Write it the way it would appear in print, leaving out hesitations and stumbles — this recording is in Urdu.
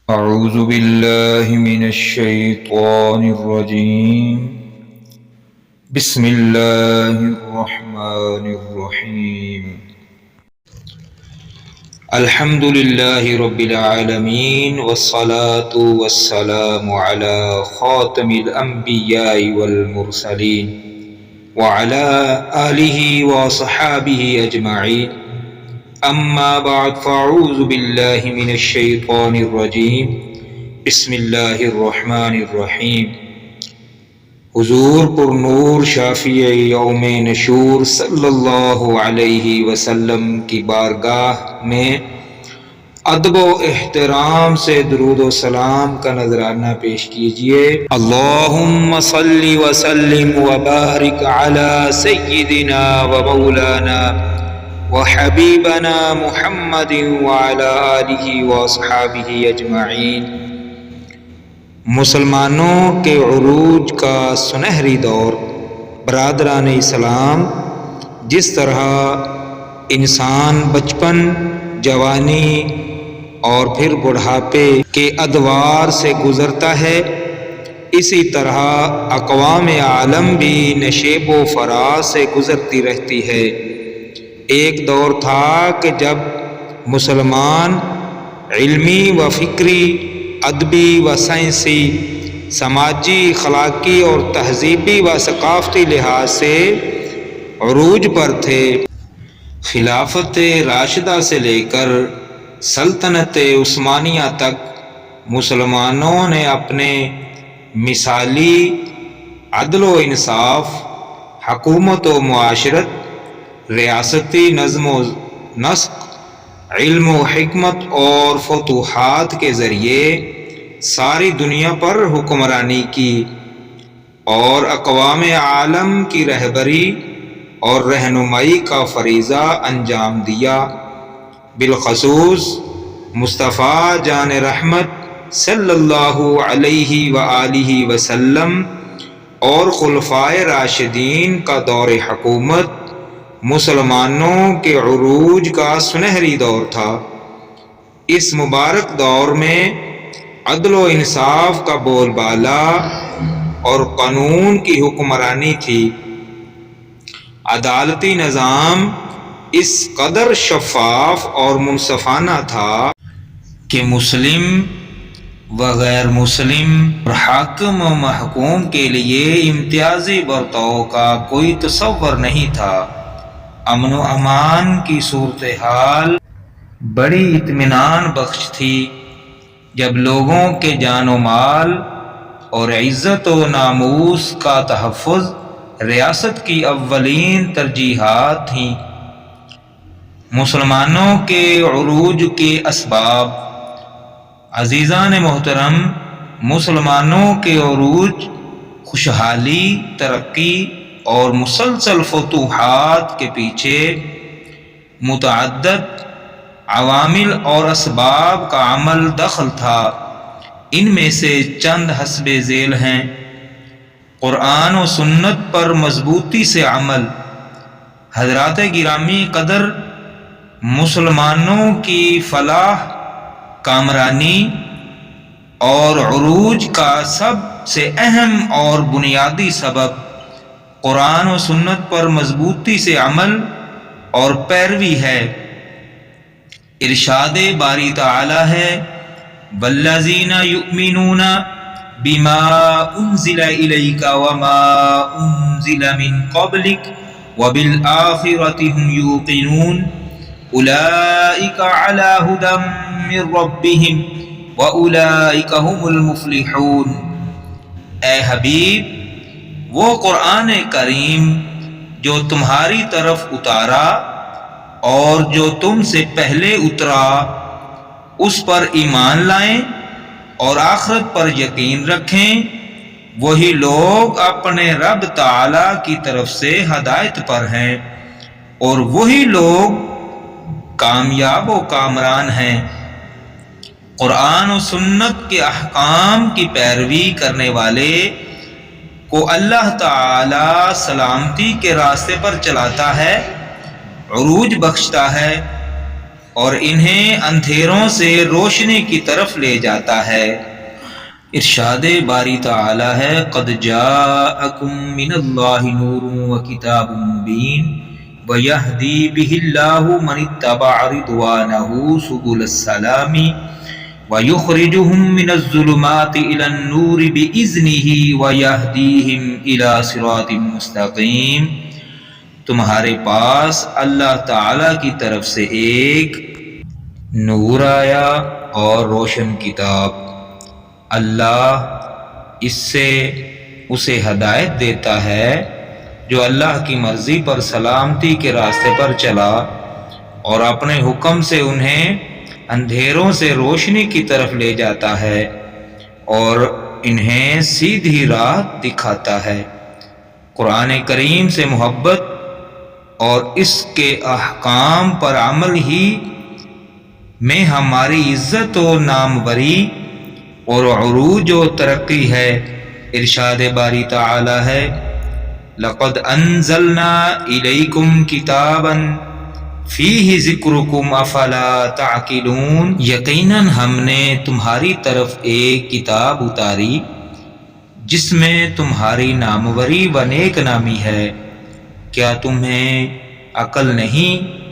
أعوذ بالله من الشيطان الرجيم. بسم الله الرحمن الرحيم. الحمد لله رب العالمين، والصلاة والسلام على خاتم الأنبياء والمرسلين وعلى آله وصحابه أجمعين. اما بعد فاعوذ باللہ من الشیطان الرجیم. بسم اللہ الرحمن الرحیم. حضور پر نور شافع یوم نشور صلی اللہ علیہ وسلم کی بارگاہ میں ادب و احترام سے درود و سلام کا نذرانہ پیش کیجیے. اللہم صلی وسلم وبارک علی سیدنا و مولانا وحبیبنا محمد وعلی آلہ واصحابہ اجمعین. مسلمانوں کے عروج کا سنہری دور. برادران اسلام، جس طرح انسان بچپن، جوانی اور پھر بڑھاپے کے ادوار سے گزرتا ہے، اسی طرح اقوام عالم بھی نشیب و فراز سے گزرتی رہتی ہے. ایک دور تھا کہ جب مسلمان علمی و فکری، ادبی و سائنسی، سماجی، اخلاقی اور تہذیبی و ثقافتی لحاظ سے عروج پر تھے. خلافت راشدہ سے لے کر سلطنت عثمانیہ تک مسلمانوں نے اپنے مثالی عدل و انصاف، حکومت و معاشرت، ریاستی نظم و نسق، علم و حکمت اور فتوحات کے ذریعے ساری دنیا پر حکمرانی کی اور اقوام عالم کی رہبری اور رہنمائی کا فریضہ انجام دیا. بالخصوص مصطفیٰ جان رحمت صلی اللہ علیہ وآلہ وسلم اور خلفائے راشدین کا دور حکومت مسلمانوں کے عروج کا سنہری دور تھا. اس مبارک دور میں عدل و انصاف کا بول بالا اور قانون کی حکمرانی تھی. عدالتی نظام اس قدر شفاف اور منصفانہ تھا کہ مسلم و غیر مسلم اور حاکم و محکوم کے لیے امتیازی برتاؤ کا کوئی تصور نہیں تھا. امن و امان کی صورتحال بڑی اطمینان بخش تھی. جب لوگوں کے جان و مال اور عزت و ناموس کا تحفظ ریاست کی اولین ترجیحات تھیں. مسلمانوں کے عروج کے اسباب. عزیزان محترم، مسلمانوں کے عروج خوشحالی، ترقی اور مسلسل فتوحات کے پیچھے متعدد عوامل اور اسباب کا عمل دخل تھا. ان میں سے چند حسب ذیل ہیں: قرآن و سنت پر مضبوطی سے عمل. حضرات گرامی قدر، مسلمانوں کی فلاح، کامرانی اور عروج کا سب سے اہم اور بنیادی سبب قرآن و سنت پر مضبوطی سے عمل اور پیروی ہے. ارشاد باری تعالی ہے: والذین یؤمنون بما انزل الیک وما انزل من قبلک وبالآخرۃ هم یوقنون اولئک علی ھدی من ربہم واولئک هم المفلحون. اے حبیب، وہ قرآن کریم جو تمہاری طرف اتارا اور جو تم سے پہلے اترا، اس پر ایمان لائیں اور آخرت پر یقین رکھیں. وہی لوگ اپنے رب تعالی کی طرف سے ہدایت پر ہیں اور وہی لوگ کامیاب و کامران ہیں. قرآن و سنت کے احکام کی پیروی کرنے والے کو اللہ تعالی سلامتی کے راستے پر چلاتا ہے، عروج بخشتا ہے. اور انہیں اندھیروں سے روشنی کی طرف لے جاتا ہے۔ ارشاد باری تعالی ہے قد جاءکم من اللہ نور وکتاب مبین ویہدی بہ اللہ من اتبع رضوانہ سبل السلام وَيُخْرِجُهُم مِّنَ الظُّلُمَاتِ إِلَى النُّورِ بِإِذْنِهِ وَيَهْدِيهِمْ إِلَى صِرَاطٍ مُّسْتَقِيمٍ۔ تمہارے پاس اللہ تعالی کی طرف سے ایک نور آیا اور روشن کتاب، اللہ اس سے اسے ہدایت دیتا ہے جو اللہ کی مرضی پر سلامتی کے راستے پر چلا، اور اپنے حکم سے انہیں اندھیروں سے روشنی کی طرف لے جاتا ہے اور انہیں سیدھی راہ دکھاتا ہے۔ قرآن کریم سے محبت اور اس کے احکام پر عمل ہی میں ہماری عزت و ناموری اور عروج و ترقی ہے۔ ارشاد باری تعالی ہے لقد انزلنا الیکم کتابا فیہ ذکرکم افلا تعقلون، یقیناً ہم نے تمہاری طرف ایک کتاب اتاری جس میں تمہاری ناموری و نیک نامی ہے، کیا تمہیں عقل نہیں؟